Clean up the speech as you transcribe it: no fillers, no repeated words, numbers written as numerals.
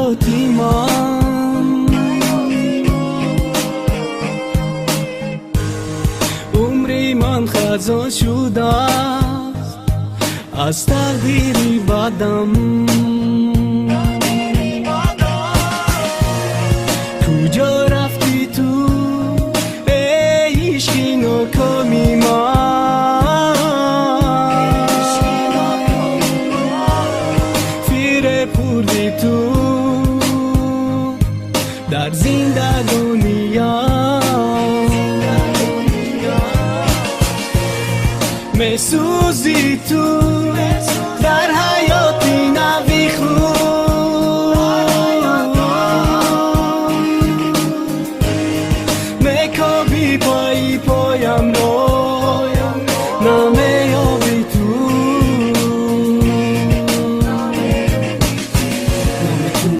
حیاتیمان، عمری من خزان شده است از تقدیری بدم. کجا رفتی تو ای عشقی ناکامی من؟ فیره پردی تو در زندگانیا، میسوزی تو در حیات